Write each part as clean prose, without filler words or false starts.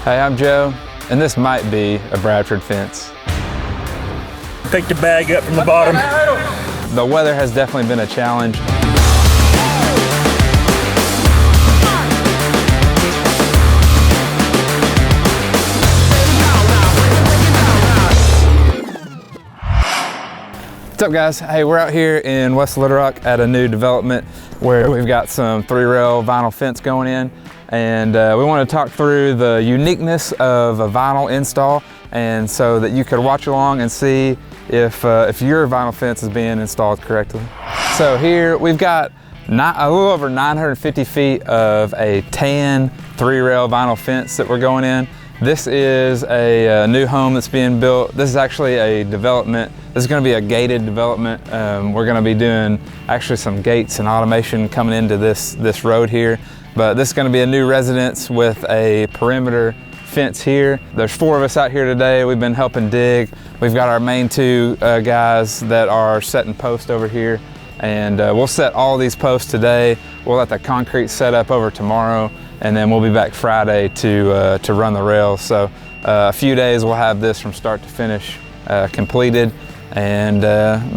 Hey, I'm Joe, and this might be a Bradford fence. Pick the bag up from the bottom. The weather has definitely been a challenge. What's up, guys? Hey, we're out here in West Little Rock at a new development where we've got some 3-rail vinyl fence going in, and we want to talk through the uniqueness of a vinyl install, and so that you could watch along and see if your vinyl fence is being installed correctly. So here we've got a little over 950 feet of a tan 3-rail vinyl fence that we're going in. This is a new home that's being built. This is actually a development. This is going to be a gated development. We're going to be doing actually some gates and automation coming into this road here. But this is going to be a new residence with a perimeter fence here. There's 4 of us out here today. We've been helping dig. We've got our main 2 guys that are setting posts over here. And we'll set all these posts today. We'll let the concrete set up over tomorrow, and then we'll be back Friday to run the rails. So a few days we'll have this from start to finish completed and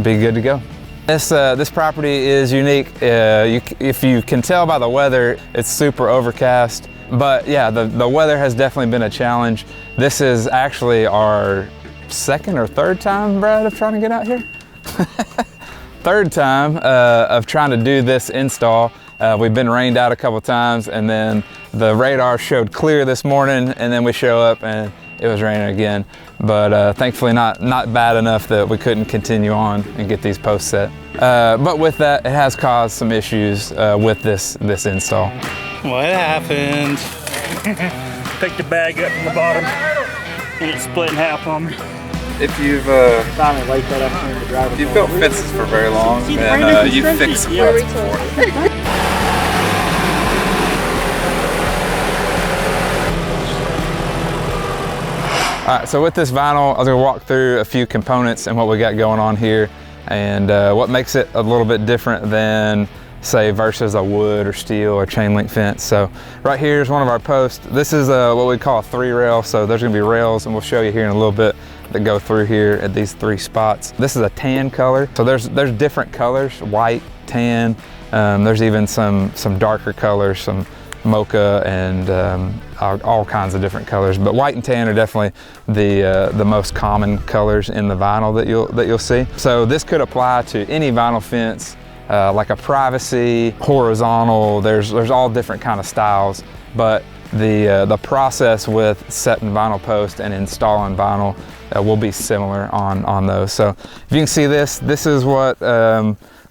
be good to go. This property is unique. If you can tell by the weather, it's super overcast. But yeah, the weather has definitely been a challenge. This is actually our 2nd or 3rd time, Brad, of trying to get out here. 3rd time of trying to do this install. We've been rained out a couple times, and then the radar showed clear this morning, and then we show up and it was raining again. But thankfully not bad enough that we couldn't continue on and get these posts set. But with that, it has caused some issues with this install. What happened? Pick the bag up from the bottom and it's split in half on me. If you've built fences for very long, then you've fixed some ruts before. All right, so with this vinyl, I was gonna walk through a few components and what we got going on here, and what makes it a little bit different than, say, versus a wood or steel or chain link fence. So right here is one of our posts. This is what we call a 3-rail, so there's gonna be rails, and we'll show you here in a little bit, that go through here at these 3 spots. This is a tan color, so there's different colors: white, tan. There's even some darker colors, some mocha, and all kinds of different colors. But white and tan are definitely the most common colors in the vinyl that you'll see. So this could apply to any vinyl fence, like a privacy, horizontal. There's all different kind of styles, but the process with setting vinyl post and installing vinyl will be similar on those. So if you can see this is what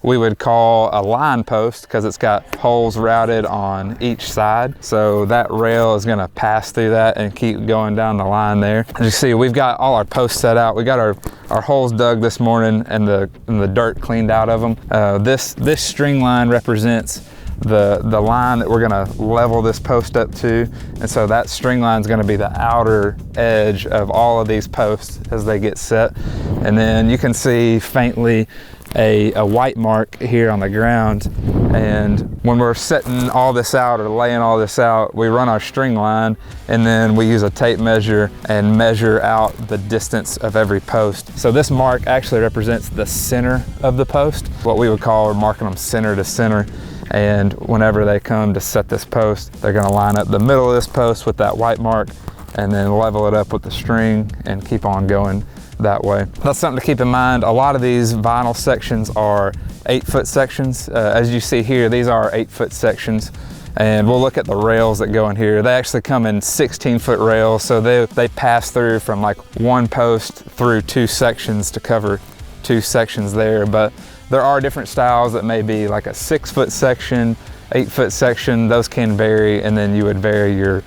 we would call a line post, because it's got holes routed on each side. So that rail is gonna pass through that and keep going down the line there. As you see, we've got all our posts set out. We got our holes dug this morning and the dirt cleaned out of them. This string line represents the line that we're gonna level this post up to, and so that string line is gonna be the outer edge of all of these posts as they get set. And then you can see faintly a white mark here on the ground, and when we're setting all this out or laying all this out, we run our string line, and then we use a tape measure and measure out the distance of every post. So this mark actually represents the center of the post, what we would call, we're marking them center to center. And whenever they come to set this post, they're gonna line up the middle of this post with that white mark, and then level it up with the string and keep on going that way. That's something to keep in mind. A lot of these vinyl sections are 8-foot sections. As you see here, these are 8-foot sections. And we'll look at the rails that go in here. They actually come in 16-foot rails, so they pass through from like 1 post through 2 sections to cover 2 sections there. But there are different styles that may be like a 6-foot section, 8-foot section. Those can vary, and then you would vary your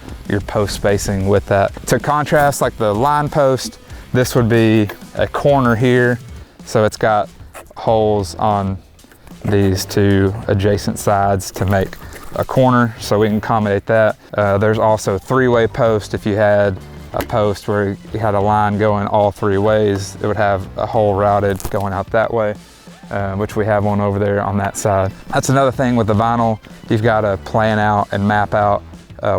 post spacing with that. To contrast, like the line post, this would be a corner here. So it's got holes on these 2 adjacent sides to make a corner, so we can accommodate that. There's also 3-way post. If you had a post where you had a line going all 3 ways, it would have a hole routed going out that way, which we have one over there on that side. That's another thing with the vinyl. You've got to plan out and map out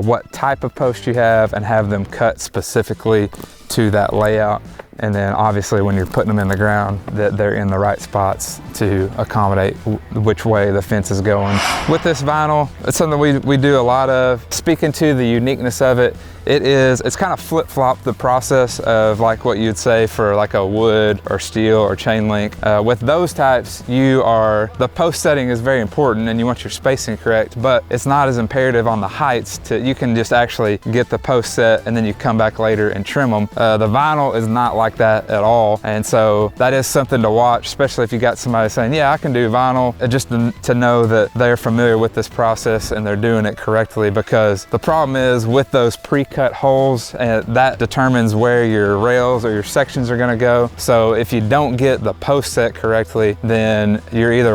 what type of post you have and have them cut specifically to that layout. And then obviously when you're putting them in the ground, that they're in the right spots to accommodate which way the fence is going. With this vinyl, it's something we do a lot of. Speaking to the uniqueness of it, it's kind of flip-flop the process of like what you'd say for like a wood or steel or chain link. With those types, the post setting is very important and you want your spacing correct, but it's not as imperative on the heights. You can just actually get the post set and then you come back later and trim them. The vinyl is not like that at all, and so that is something to watch, especially if you got somebody saying, yeah, I can do vinyl, just to know that they're familiar with this process and they're doing it correctly, because the problem is with those pre-cut holes, that determines where your rails or your sections are gonna go. So if you don't get the post set correctly, then you're either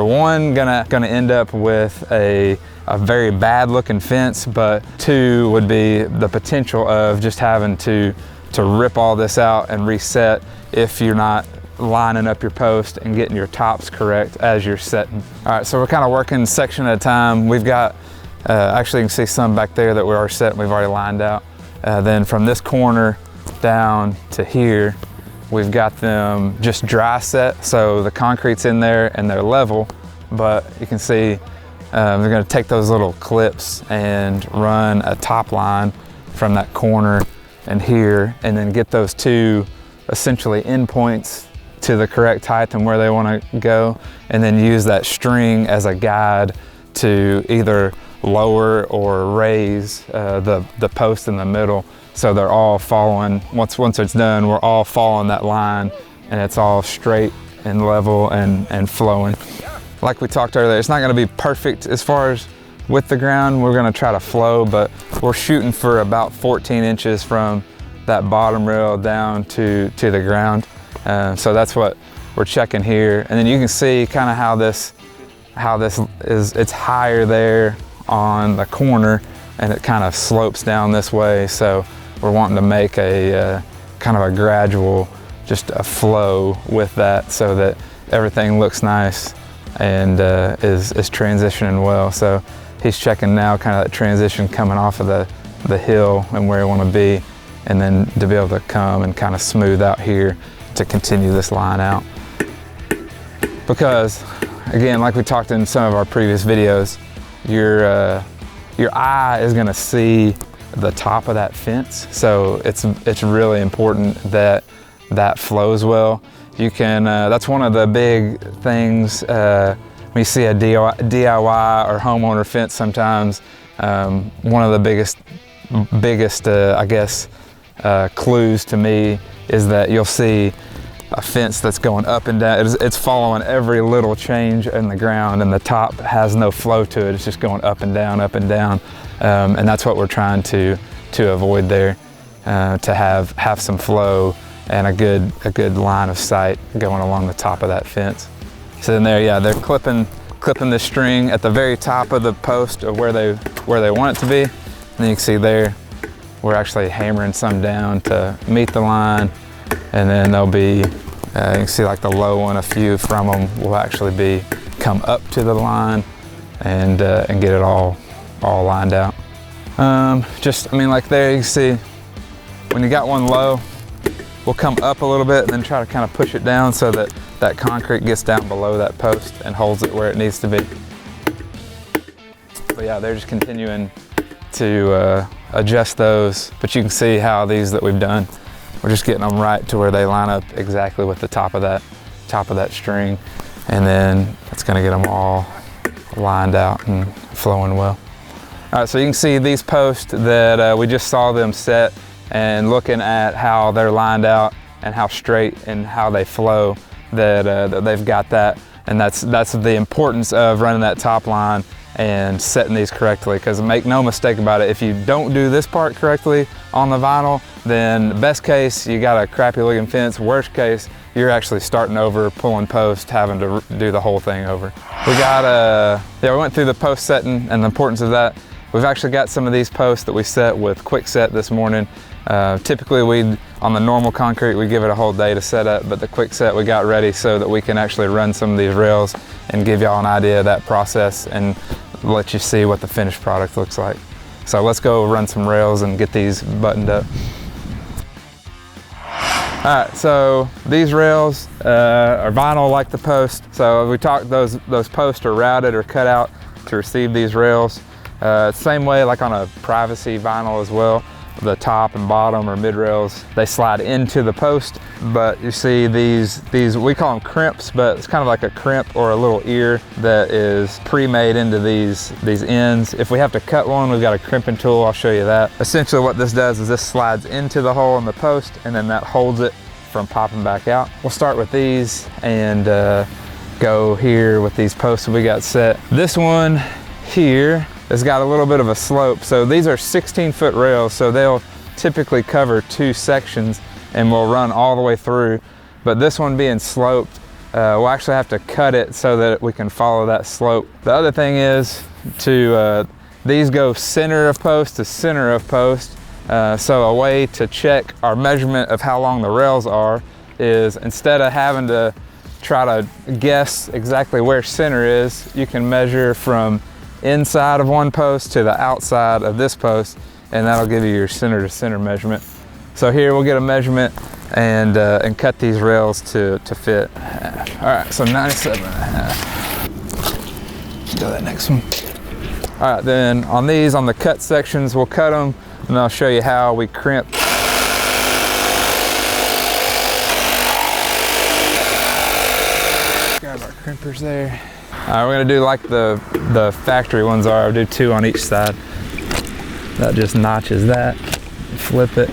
gonna end up with a very bad looking fence, but two would be the potential of just having to rip all this out and reset if you're not lining up your post and getting your tops correct as you're setting. All right, so we're kind of working section at a time. We've got, actually you can see some back there that we already set and we've already lined out. Then from this corner down to here, we've got them just dry set. So the concrete's in there and they're level, but you can see they're gonna take those little clips and run a top line from that corner and here, and then get those two essentially endpoints to the correct height and where they want to go, and then use that string as a guide to either lower or raise the post in the middle, so they're all following. Once it's done, we're all following that line and it's all straight and level and flowing. Like we talked earlier, it's not going to be perfect as far as with the ground. We're going to try to flow, but we're shooting for about 14 inches from that bottom rail down to the ground. So that's what we're checking here. And then you can see kind of how this is, it's higher there on the corner and it kind of slopes down this way. So we're wanting to make a kind of a gradual, just a flow with that so that everything looks nice and is transitioning well. So he's checking now kind of that transition coming off of the hill and where I want to be, and then to be able to come and kind of smooth out here to continue this line out. Because again, like we talked in some of our previous videos, your eye is going to see the top of that fence, so it's really important that that flows well. You can that's one of the big things when you see a DIY or homeowner fence sometimes. One of the biggest I guess clues to me is that you'll see a fence that's going up and down. It's following every little change in the ground, and the top has no flow to it. It's just going up and down, and that's what we're trying to avoid there, to have some flow and a good line of sight going along the top of that fence. So then there, yeah, they're clipping the string at the very top of the post of where they want it to be. And then you can see there, we're actually hammering some down to meet the line. And then there'll be, you can see like the low one, a few from them will actually come up to the line and get it all lined out. I mean, like there you can see, when you got one low, we'll come up a little bit and then try to kind of push it down so that that concrete gets down below that post and holds it where it needs to be. But yeah, they're just continuing to adjust those. But you can see how these that we've done, we're just getting them right to where they line up exactly with the top of that string. And then it's gonna get them all lined out and flowing well. All right, so you can see these posts that we just saw them set, and looking at how they're lined out and how straight and how they flow, that they've got that. And that's the importance of running that top line and setting these correctly, because make no mistake about it, if you don't do this part correctly on the vinyl, then best case, you got a crappy looking fence. Worst case, you're actually starting over, pulling post, having to do the whole thing over. We went through the post setting and the importance of that. We've actually got some of these posts that we set with quick set this morning. Typically on the normal concrete, we give it a whole day to set up, but the quick set we got ready so that we can actually run some of these rails and give y'all an idea of that process and let you see what the finished product looks like. So let's go run some rails and get these buttoned up. All right, so these rails are vinyl like the post. So we talked, those posts are routed or cut out to receive these rails. Same way like on a privacy vinyl as well. The top and bottom or mid rails, they slide into the post, but you see these we call them crimps, but it's kind of like a crimp or a little ear that is pre-made into these ends. If we have to cut one, we've got a crimping tool. I'll show you that. Essentially what this does is this slides into the hole in the post, and then that holds it from popping back out. We'll start with these and go here with these posts we got set. This one here has got a little bit of a slope. So these are 16-foot rails, so they'll typically cover 2 sections and will run all the way through. But this one being sloped, we'll actually have to cut it so that we can follow that slope. The other thing is these go center of post to center of post. So a way to check our measurement of how long the rails are is, instead of having to try to guess exactly where center is, you can measure from inside of one post to the outside of this post, and that'll give you your center to center measurement. So here we'll get a measurement and cut these rails to fit. All right, so 97.5. Go that next one. All right, then on these, on the cut sections, we'll cut them, and I'll show you how we crimp. Grab our crimpers there. All right, we're gonna do like the factory ones are. I'll do 2 on each side. That just notches that. Flip it.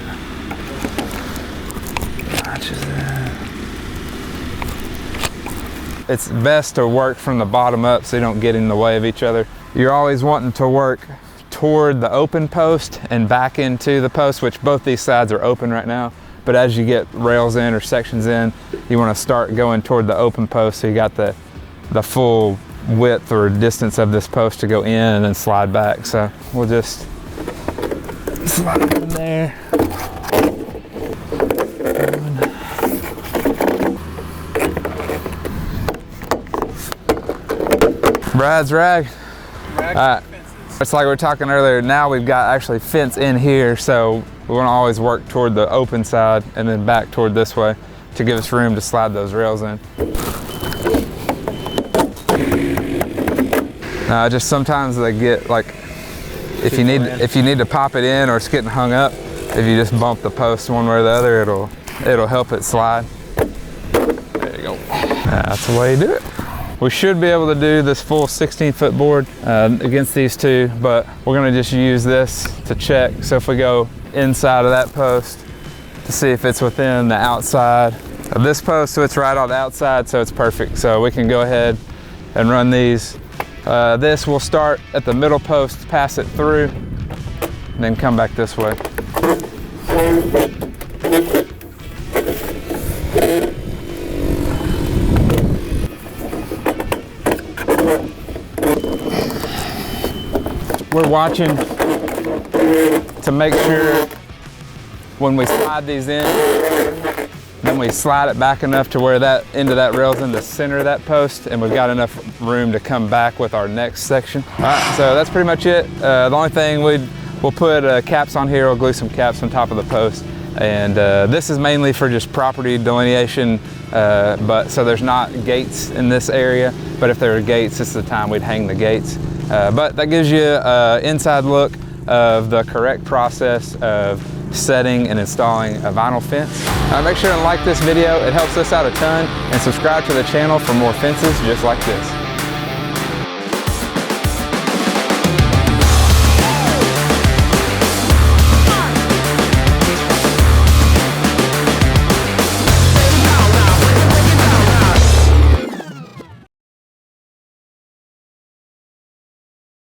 Notches that. It's best to work from the bottom up so you don't get in the way of each other. You're always wanting to work toward the open post and back into the post, which both these sides are open right now. But as you get rails in or sections in, you want to start going toward the open post so you got the full width or distance of this post to go in and then slide back. So we'll just slide it in there. Brad's rag. It's like we were talking earlier, now we've got actually fence in here, so we want to always work toward the open side and then back toward this way to give us room to slide those rails in. Just sometimes they get like, if you need to pop it in or it's getting hung up, if you just bump the post one way or the other, it'll help it slide. There you go. That's the way you do it. We should be able to do this full 16-foot board against these 2, but we're gonna just use this to check. So if we go inside of that post to see if it's within the outside of this post, so it's right on the outside, so it's perfect. So we can go ahead and run these. This will start at the middle post, pass it through, and then come back this way. We're watching to make sure when we slide these in, then we slide it back enough to where that end of that rail's in the center of that post, and we've got enough room to come back with our next section. All right, so that's pretty much it. The only thing we'll put caps on here. We'll glue some caps on top of the post, and this is mainly for just property delineation. But so there's not gates in this area, but if there are gates, this is the time we'd hang the gates. But that gives you an inside look of the correct process of setting and installing a vinyl fence. Make sure to like this video, it helps us out a ton, and subscribe to the channel for more fences just like this.